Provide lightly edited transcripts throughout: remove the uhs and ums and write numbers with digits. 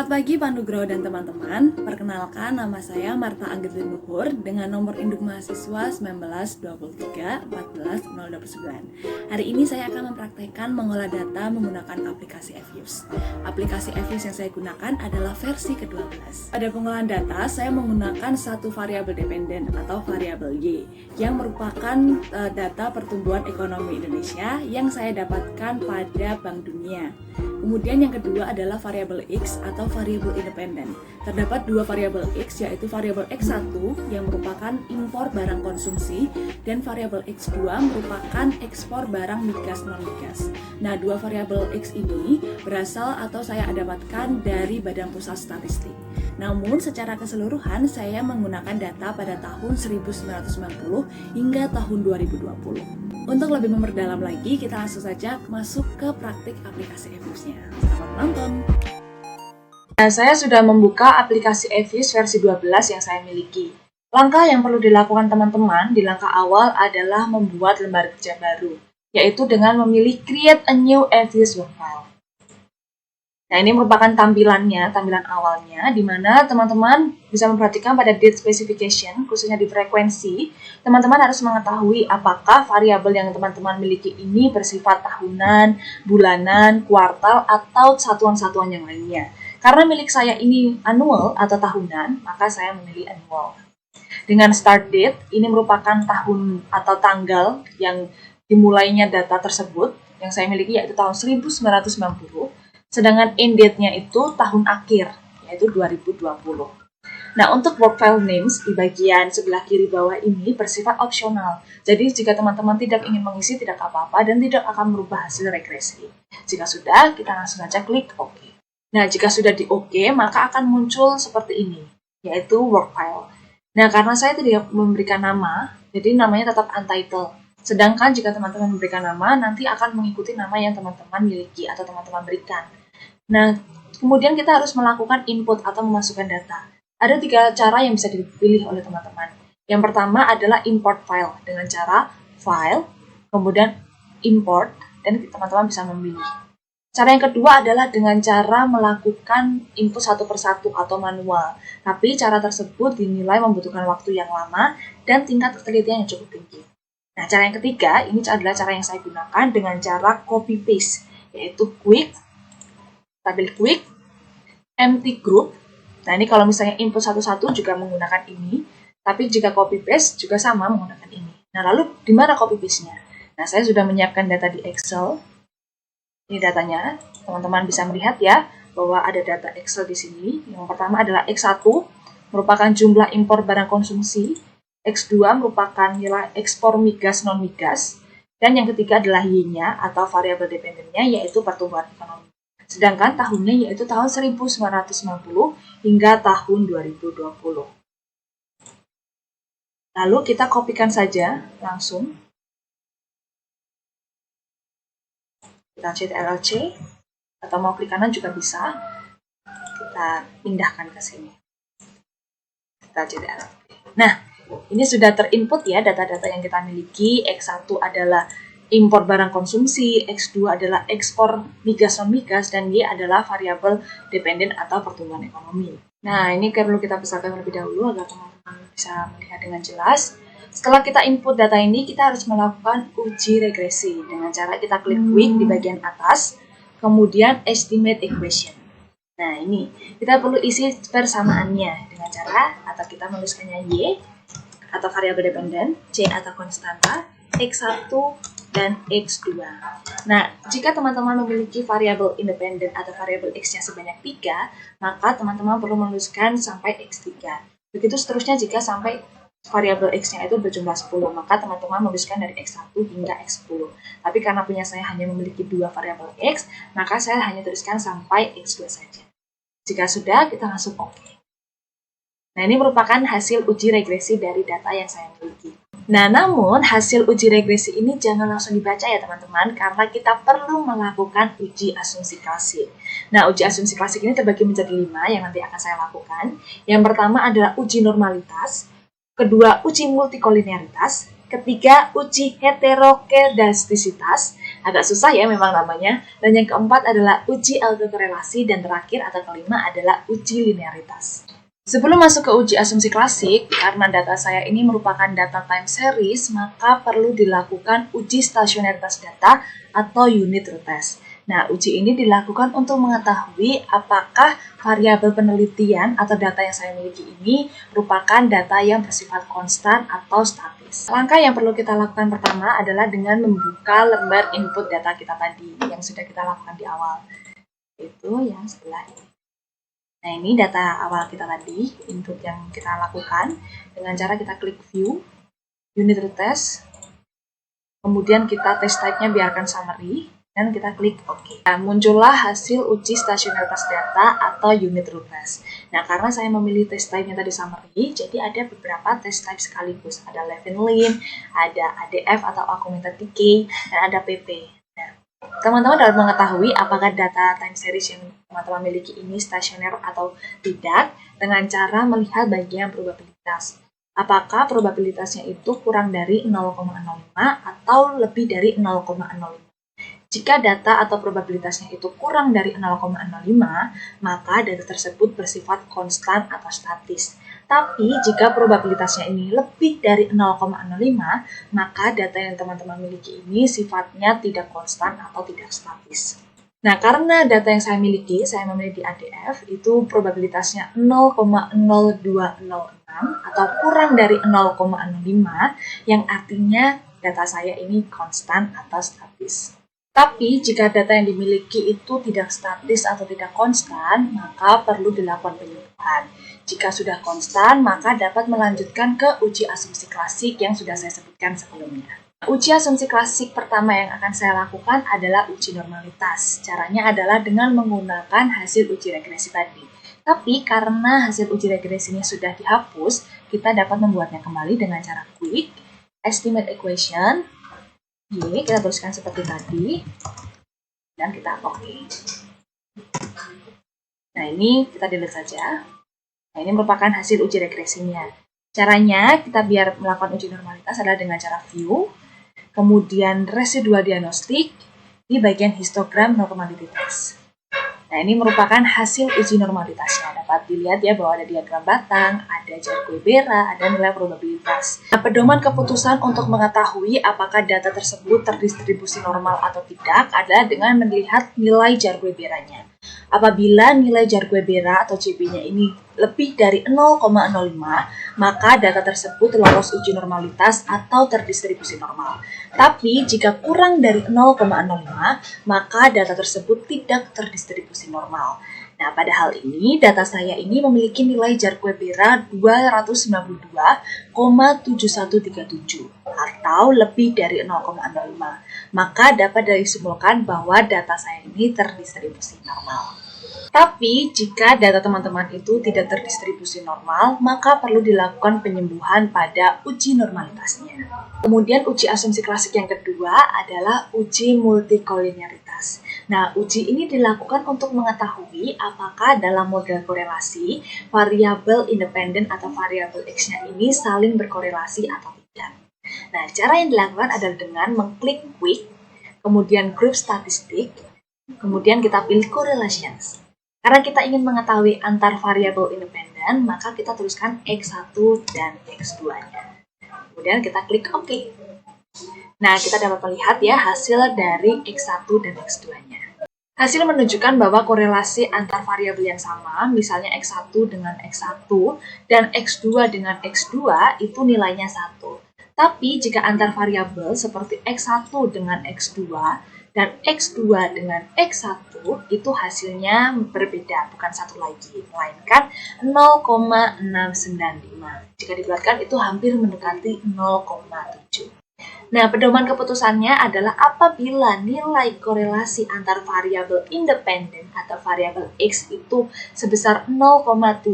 Selamat pagi Pak Nugroho dan teman-teman. Perkenalkan, nama saya Marta Anggetin Luhur dengan nomor induk mahasiswa 1923140029. Hari ini saya akan mempraktekkan mengolah data menggunakan aplikasi FUSE. Aplikasi FUSE yang saya gunakan adalah versi ke-12. Pada pengolahan data, saya menggunakan satu variabel dependen atau variabel Y yang merupakan data pertumbuhan ekonomi Indonesia yang saya dapatkan pada Bank Dunia. Kemudian yang kedua adalah variabel X atau variabel independen. Terdapat dua variabel X, yaitu variabel X1 yang merupakan impor barang konsumsi dan variabel X2 merupakan ekspor barang migas non-migas. Nah, dua variabel X ini berasal atau saya dapatkan dari Badan Pusat Statistik. Namun secara keseluruhan saya menggunakan data pada tahun 1990 hingga tahun 2020. Untuk lebih memperdalam lagi, kita langsung saja masuk ke praktik aplikasi FUSE-nya. Selamat menonton! Nah, saya sudah membuka aplikasi FUSE versi 12 yang saya miliki. Langkah yang perlu dilakukan teman-teman di langkah awal adalah membuat lembar kerja baru, yaitu dengan memilih Create a New FUSE Workfile. Nah, ini merupakan tampilan awalnya, di mana teman-teman bisa memperhatikan pada date specification, khususnya di frekuensi, teman-teman harus mengetahui apakah variabel yang teman-teman miliki ini bersifat tahunan, bulanan, kuartal, atau satuan-satuan yang lainnya. Karena milik saya ini annual atau tahunan, maka saya memilih annual. Dengan start date, ini merupakan tahun atau tanggal yang dimulainya data tersebut, yang saya miliki yaitu tahun 1990. Sedangkan end date-nya itu tahun akhir, yaitu 2020. Nah, untuk work file names di bagian sebelah kiri bawah ini bersifat opsional. Jadi, jika teman-teman tidak ingin mengisi, tidak apa-apa dan tidak akan merubah hasil regresi. Jika sudah, kita langsung saja klik OK. Nah, jika sudah di OK, maka akan muncul seperti ini, yaitu work file. Nah, karena saya tidak memberikan nama, jadi namanya tetap untitled. Sedangkan jika teman-teman memberikan nama, nanti akan mengikuti nama yang teman-teman miliki atau teman-teman berikan. Nah, kemudian kita harus melakukan input atau memasukkan data. Ada 3 cara yang bisa dipilih oleh teman-teman. Yang pertama adalah import file dengan cara file, kemudian import, dan teman-teman bisa memilih. Cara yang kedua adalah dengan cara melakukan input satu persatu atau manual. Tapi cara tersebut dinilai membutuhkan waktu yang lama dan tingkat ketelitian yang cukup tinggi. Nah, cara yang ketiga, ini adalah cara yang saya gunakan dengan cara copy paste, yaitu quick, empty group. Nah, ini kalau misalnya input satu-satu juga menggunakan ini, tapi jika copy paste juga sama menggunakan ini. Nah, lalu di mana copy paste-nya? Nah, saya sudah menyiapkan data di Excel. Ini datanya, teman-teman bisa melihat ya, bahwa ada data Excel di sini. Yang pertama adalah X1, merupakan jumlah impor barang konsumsi. X2 merupakan nilai ekspor migas non-migas. Dan yang ketiga adalah Y-nya atau variabel dependennya, yaitu pertumbuhan ekonomi. Sedangkan tahunnya yaitu tahun 1990 hingga tahun 2020. Lalu kita kopikan saja langsung. Kita Ctrl+C, atau mau klik kanan juga bisa. Kita pindahkan ke sini. Kita Ctrl+C. Nah, ini sudah terinput ya data-data yang kita miliki. X1 adalah impor barang konsumsi, X2 adalah ekspor migas non-migas, dan Y adalah variabel dependen atau pertumbuhan ekonomi. Nah, ini perlu kita besarkan terlebih dahulu agar teman-teman bisa melihat dengan jelas. Setelah kita input data ini, kita harus melakukan uji regresi dengan cara kita klik quick di bagian atas, kemudian estimate equation. Nah, ini kita perlu isi persamaannya dengan cara atau kita menuliskannya Y atau variabel dependen, C atau konstanta, X1 dan X2. Nah, jika teman-teman memiliki variabel independen atau variabel X-nya sebanyak 3, maka teman-teman perlu menuliskan sampai X3. Begitu seterusnya jika sampai variabel X-nya itu berjumlah 10, maka teman-teman menuliskan dari X1 hingga X10. Tapi karena punya saya hanya memiliki 2 variabel X, maka saya hanya tuliskan sampai X2 saja. Jika sudah, kita langsung OK. Nah, ini merupakan hasil uji regresi dari data yang saya miliki. Nah, namun hasil uji regresi ini jangan langsung dibaca ya teman-teman, karena kita perlu melakukan uji asumsi klasik. Nah, uji asumsi klasik ini terbagi menjadi 5 yang nanti akan saya lakukan. Yang pertama adalah uji normalitas, kedua uji multikolinearitas, ketiga uji heterokedastisitas, Agak susah ya memang namanya. Dan yang keempat adalah uji autokorelasi, dan terakhir atau kelima adalah uji linearitas. Sebelum masuk ke uji asumsi klasik, karena data saya ini merupakan data time series, maka perlu dilakukan uji stasionaritas data atau unit root test. Nah, uji ini dilakukan untuk mengetahui apakah variabel penelitian atau data yang saya miliki ini merupakan data yang bersifat konstan atau statis. Langkah yang perlu kita lakukan pertama adalah dengan membuka lembar input data kita tadi yang sudah kita lakukan di awal. Itu yang sebelah ini. Nah, ini data awal kita tadi, input yang kita lakukan dengan cara kita klik view, unit root test, kemudian kita test type-nya biarkan summary, dan kita klik OK. Nah, muncullah hasil uji stasionaritas data atau unit root test. Nah, karena saya memilih test type-nya tadi summary, jadi ada beberapa test type sekaligus. Ada Levin-Lim, ada ADF atau Augmented Decay, dan ada PP. Nah, teman-teman dapat mengetahui apakah data time series yang teman-teman miliki ini stasioner atau tidak dengan cara melihat bagian probabilitas. Apakah probabilitasnya itu kurang dari 0,05 atau lebih dari 0,05. Jika data atau probabilitasnya itu kurang dari 0,05, maka data tersebut bersifat konstan atau statis. Tapi jika probabilitasnya ini lebih dari 0,05, maka data yang teman-teman miliki ini sifatnya tidak konstan atau tidak statis. Nah, karena data yang saya miliki, saya memiliki ADF, itu probabilitasnya 0,0206 atau kurang dari 0,05, yang artinya data saya ini konstan atau statis. Tapi jika data yang dimiliki itu tidak statis atau tidak konstan, maka perlu dilakukan penyembuhan. Jika sudah konstan, maka dapat melanjutkan ke uji asumsi klasik yang sudah saya sebutkan sebelumnya. Uji asumsi klasik pertama yang akan saya lakukan adalah uji normalitas. Caranya adalah dengan menggunakan hasil uji regresi tadi. Tapi karena hasil uji regresinya sudah dihapus, kita dapat membuatnya kembali dengan cara quick, estimate equation, Y, kita tuliskan seperti tadi, dan kita OK. Nah, ini kita delete saja. Nah, ini merupakan hasil uji regresinya. Caranya, kita biar melakukan uji normalitas adalah dengan cara view, kemudian residual diagnostik, di bagian histogram normality test. Nah, ini merupakan hasil uji normalitasnya. Dapat dilihat ya bahwa ada diagram batang, ada Jar-Guebera, ada nilai probabilitas. Nah, pedoman keputusan untuk mengetahui apakah data tersebut terdistribusi normal atau tidak adalah dengan melihat nilai Jar-Gueberanya. Apabila nilai Jar-Guebera atau CB-nya ini lebih dari 0,05, maka data tersebut lolos uji normalitas atau terdistribusi normal. Tapi jika kurang dari 0,05, maka data tersebut tidak terdistribusi normal. Nah, pada hal ini, data saya ini memiliki nilai Jar-Guebera 292,7137 atau lebih dari 0,05. Maka dapat disimpulkan bahwa data saya ini terdistribusi normal. Tapi jika data teman-teman itu tidak terdistribusi normal, maka perlu dilakukan penyembuhan pada uji normalitasnya. Kemudian uji asumsi klasik yang kedua adalah uji multikolinearitas. Nah, uji ini dilakukan untuk mengetahui apakah dalam model korelasi, variabel independen atau variabel X-nya ini saling berkorelasi atau tidak. Nah, cara yang dilakukan adalah dengan mengklik quick, kemudian group statistik, kemudian kita pilih correlations. Karena kita ingin mengetahui antar variabel independen, maka kita tuliskan X1 dan X2-nya. Kemudian kita klik OK. Nah, kita dapat melihat ya hasil dari X1 dan X2-nya. Hasil menunjukkan bahwa korelasi antar variabel yang sama, misalnya X1 dengan X1 dan X2 dengan X2, itu nilainya 1. Tapi jika antar variabel seperti X1 dengan X2 dan X2 dengan X1 itu hasilnya berbeda, bukan satu lagi, melainkan 0,695. Jika dibulatkan itu hampir mendekati 0,7. Nah, pedoman keputusannya adalah apabila nilai korelasi antar variabel independen atau variabel X itu sebesar 0,7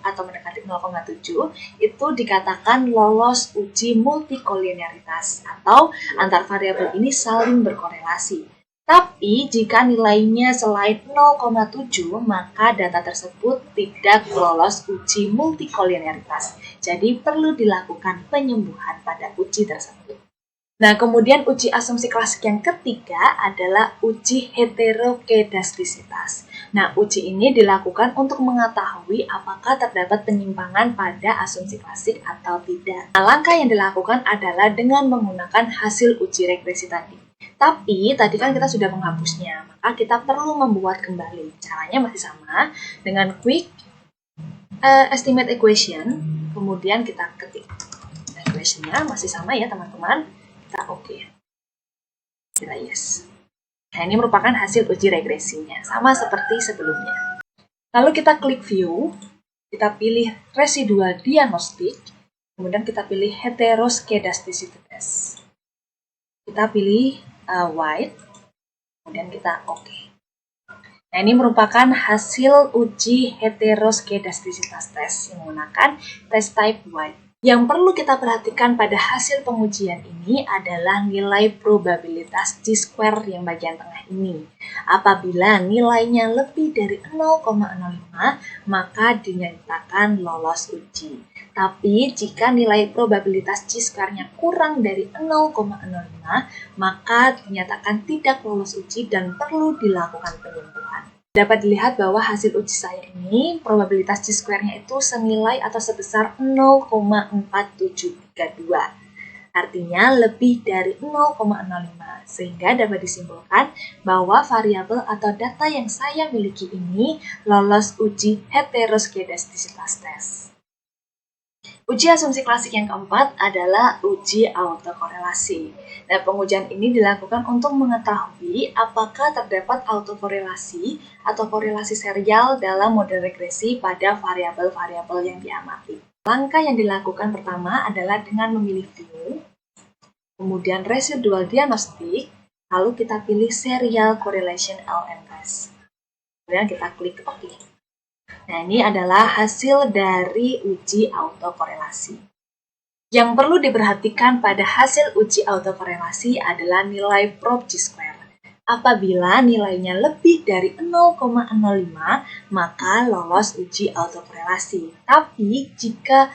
atau mendekati 0,7, itu dikatakan lolos uji multikolinearitas atau antar variabel ini saling berkorelasi. Tapi jika nilainya selain 0,7, maka data tersebut tidak lolos uji multikolinearitas. Jadi perlu dilakukan penyembuhan pada uji tersebut. Nah, kemudian uji asumsi klasik yang ketiga adalah uji heterokedastisitas. Nah, uji ini dilakukan untuk mengetahui apakah terdapat penyimpangan pada asumsi klasik atau tidak. Nah, langkah yang dilakukan adalah dengan menggunakan hasil uji regresi tadi. Tapi, tadi kan kita sudah menghapusnya, maka kita perlu membuat kembali. Caranya masih sama, dengan quick estimate equation, kemudian kita ketik. Equation-nya masih sama ya teman-teman. Kita oke. Kita yes. Nah, ini merupakan hasil uji regresinya, sama seperti sebelumnya. Lalu kita klik view, kita pilih residual diagnostic, kemudian kita pilih heteroskedasticitas. Kita pilih white, kemudian kita oke. Nah, ini merupakan hasil uji heteroskedasticitas tes yang menggunakan test type white. Yang perlu kita perhatikan pada hasil pengujian ini adalah nilai probabilitas chi-square yang bagian tengah ini. Apabila nilainya lebih dari 0,05, maka dinyatakan lolos uji. Tapi jika nilai probabilitas chi-square-nya kurang dari 0,05, maka dinyatakan tidak lolos uji dan perlu dilakukan penyembuhan. Dapat dilihat bahwa hasil uji saya ini probabilitas chi-square-nya itu senilai atau sebesar 0,4732. Artinya lebih dari 0,05, sehingga dapat disimpulkan bahwa variabel atau data yang saya miliki ini lolos uji heteroskedasticitas tes. Uji asumsi klasik yang keempat adalah uji autokorelasi. Nah, pengujian ini dilakukan untuk mengetahui apakah terdapat autokorelasi atau korelasi serial dalam model regresi pada variabel-variabel yang diamati. Langkah yang dilakukan pertama adalah dengan memilih view, kemudian residual diagnostic, lalu kita pilih serial correlation LNS. Kemudian kita klik OK. Nah, ini adalah hasil dari uji autokorelasi. Yang perlu diperhatikan pada hasil uji autokorelasi adalah nilai prob chi-square. Apabila nilainya lebih dari 0,05, maka lolos uji autokorelasi. Tapi jika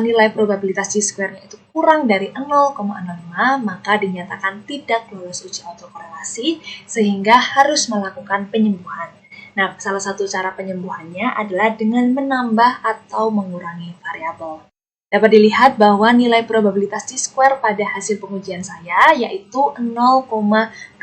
nilai probabilitas chi-square-nya itu kurang dari 0,05, maka dinyatakan tidak lolos uji autokorelasi sehingga harus melakukan penyembuhan. Nah, salah satu cara penyembuhannya adalah dengan menambah atau mengurangi variabel. Dapat dilihat bahwa nilai probabilitas chi-square pada hasil pengujian saya yaitu 0,2623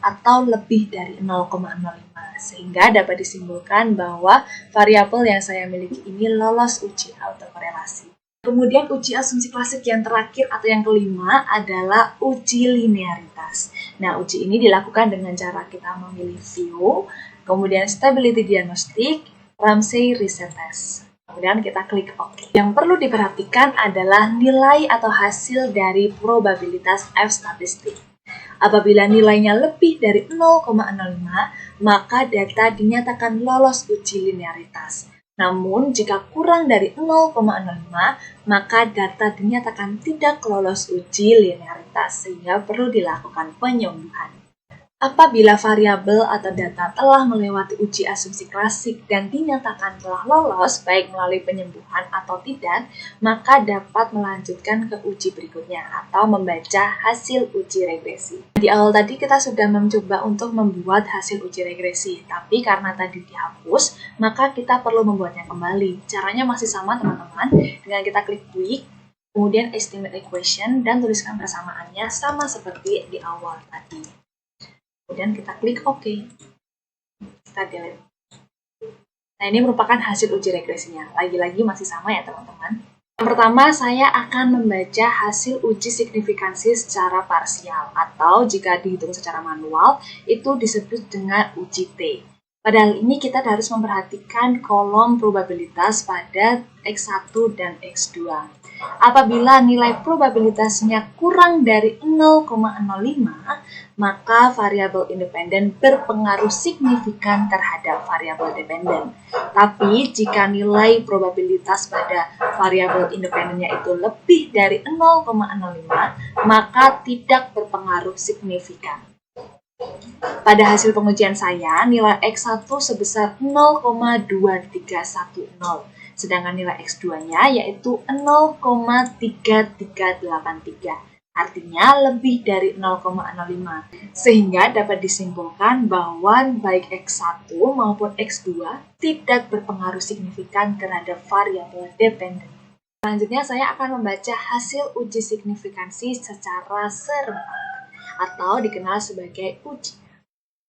atau lebih dari 0,05, sehingga dapat disimpulkan bahwa variabel yang saya miliki ini lolos uji autokorelasi. Kemudian uji asumsi klasik yang terakhir atau yang kelima adalah uji linearitas. Nah, uji ini dilakukan dengan cara kita memilih view, kemudian stability diagnostic, Ramsey reset test. Kemudian kita klik OK. Yang perlu diperhatikan adalah nilai atau hasil dari probabilitas F statistik. Apabila nilainya lebih dari 0,05, maka data dinyatakan lolos uji linearitas. Namun, jika kurang dari 0,05, maka data dinyatakan tidak lolos uji linearitas, sehingga perlu dilakukan penyembuhan. Apabila variabel atau data telah melewati uji asumsi klasik dan dinyatakan telah lolos, baik melalui penyembuhan atau tidak, maka dapat melanjutkan ke uji berikutnya atau membaca hasil uji regresi. Di awal tadi kita sudah mencoba untuk membuat hasil uji regresi, tapi karena tadi dihapus, maka kita perlu membuatnya kembali. Caranya masih sama teman-teman, dengan kita klik quick, kemudian estimate equation, dan tuliskan persamaannya sama seperti di awal tadi. Kemudian kita klik OK. Kita delete. Nah, ini merupakan hasil uji regresinya. Lagi-lagi masih sama ya teman-teman. Yang pertama, saya akan membaca hasil uji signifikansi secara parsial, atau jika dihitung secara manual, itu disebut dengan uji T. Pada hal ini kita harus memperhatikan kolom probabilitas pada X1 dan X2. Apabila nilai probabilitasnya kurang dari 0,05, maka variabel independen berpengaruh signifikan terhadap variabel dependen. Tapi jika nilai probabilitas pada variabel independennya itu lebih dari 0,05, maka tidak berpengaruh signifikan. Pada hasil pengujian saya, nilai X1 sebesar 0,2310. Sedangkan nilai X2-nya yaitu 0,3383. Artinya lebih dari 0,05. Sehingga dapat disimpulkan bahwa baik X1 maupun X2 tidak berpengaruh signifikan terhadap variabel dependen. Selanjutnya saya akan membaca hasil uji signifikansi secara serempak atau dikenal sebagai uji.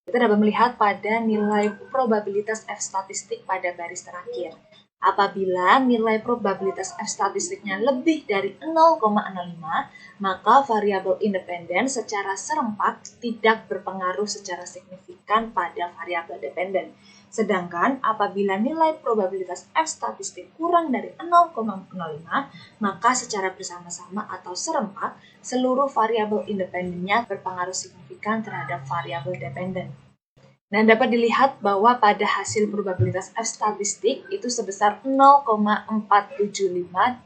Kita dapat melihat pada nilai probabilitas F statistik pada baris terakhir. Apabila nilai probabilitas F statistiknya lebih dari 0,05, maka variabel independen secara serempak tidak berpengaruh secara signifikan pada variabel dependen. Sedangkan apabila nilai probabilitas F statistik kurang dari 0,05, maka secara bersama-sama atau serempak, seluruh variabel independennya berpengaruh signifikan terhadap variabel dependen. Nah, dapat dilihat bahwa pada hasil probabilitas F statistik itu sebesar 0,475241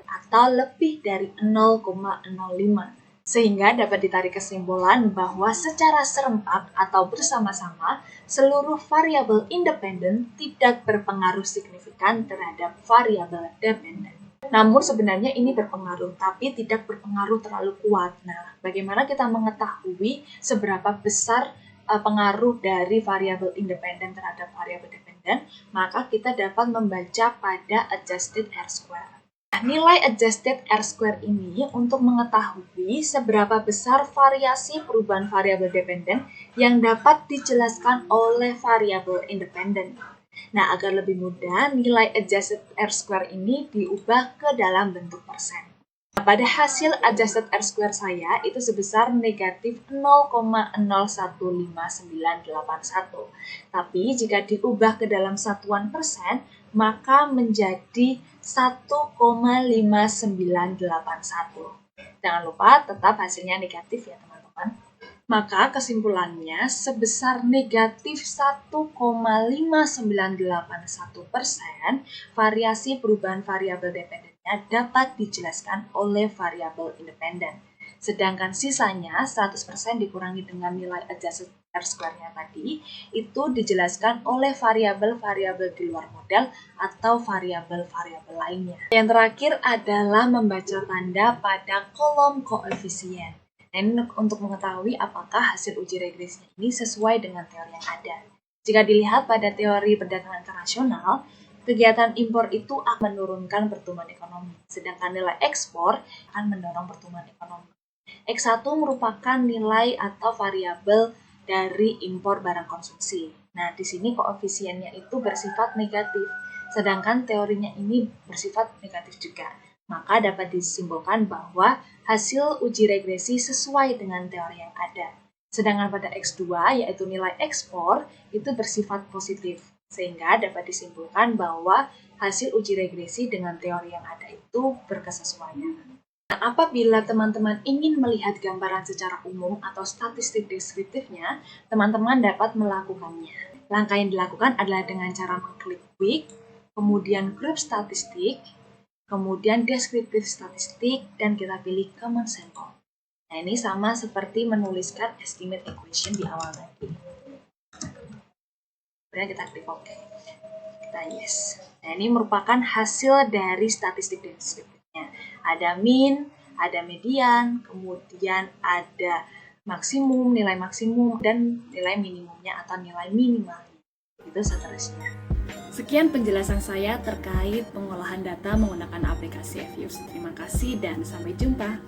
atau lebih dari 0,05. Sehingga dapat ditarik kesimpulan bahwa secara serempak atau bersama-sama, seluruh variabel independen tidak berpengaruh signifikan terhadap variabel dependen. Namun sebenarnya ini berpengaruh, tapi tidak berpengaruh terlalu kuat. Nah, bagaimana kita mengetahui seberapa besar pengaruh dari variabel independen terhadap variabel dependen? Maka kita dapat membaca pada adjusted R-square. Nah, nilai adjusted R-square ini untuk mengetahui seberapa besar variasi perubahan variabel dependen yang dapat dijelaskan oleh variabel independen. Nah, agar lebih mudah, nilai adjusted R-square ini diubah ke dalam bentuk persen. Nah, pada hasil adjusted R-square saya itu sebesar negatif 0,015981. Tapi jika diubah ke dalam satuan persen, maka menjadi 1,5981. Jangan lupa tetap hasilnya negatif ya teman-teman. Maka kesimpulannya sebesar negatif 1,5981%, variasi perubahan variabel dependennya dapat dijelaskan oleh variabel independen. Sedangkan sisanya 100% dikurangi dengan nilai adjusted R-square-nya tadi, itu dijelaskan oleh variabel-variabel di luar model atau variabel-variabel lainnya. Yang terakhir adalah membaca tanda pada kolom koefisien. Nah, ini untuk mengetahui apakah hasil uji regresinya ini sesuai dengan teori yang ada. Jika dilihat pada teori perdagangan internasional, kegiatan impor itu akan menurunkan pertumbuhan ekonomi, sedangkan nilai ekspor akan mendorong pertumbuhan ekonomi. X1 merupakan nilai atau variabel dari impor barang konsumsi. Nah, di sini koefisiennya itu bersifat negatif, sedangkan teorinya ini bersifat negatif juga. Maka dapat disimpulkan bahwa hasil uji regresi sesuai dengan teori yang ada. Sedangkan pada X2, yaitu nilai ekspor, itu bersifat positif. Sehingga dapat disimpulkan bahwa hasil uji regresi dengan teori yang ada itu berkesesuaian. Nah, apabila teman-teman ingin melihat gambaran secara umum atau statistik deskriptifnya, teman-teman dapat melakukannya. Langkah yang dilakukan adalah dengan cara mengklik quick, kemudian group statistik, kemudian deskriptif statistik, dan kita pilih common sample. Nah, ini sama seperti menuliskan estimate equation di awal tadi. Kemudian kita klik OK. Kita yes. Nah, ini merupakan hasil dari statistik deskriptifnya. Ada mean, ada median, kemudian ada maksimum, nilai maksimum, dan nilai minimumnya atau nilai minimalnya. Itu seterusnya. Sekian penjelasan saya terkait pengolahan data menggunakan aplikasi FUs. Terima kasih dan sampai jumpa.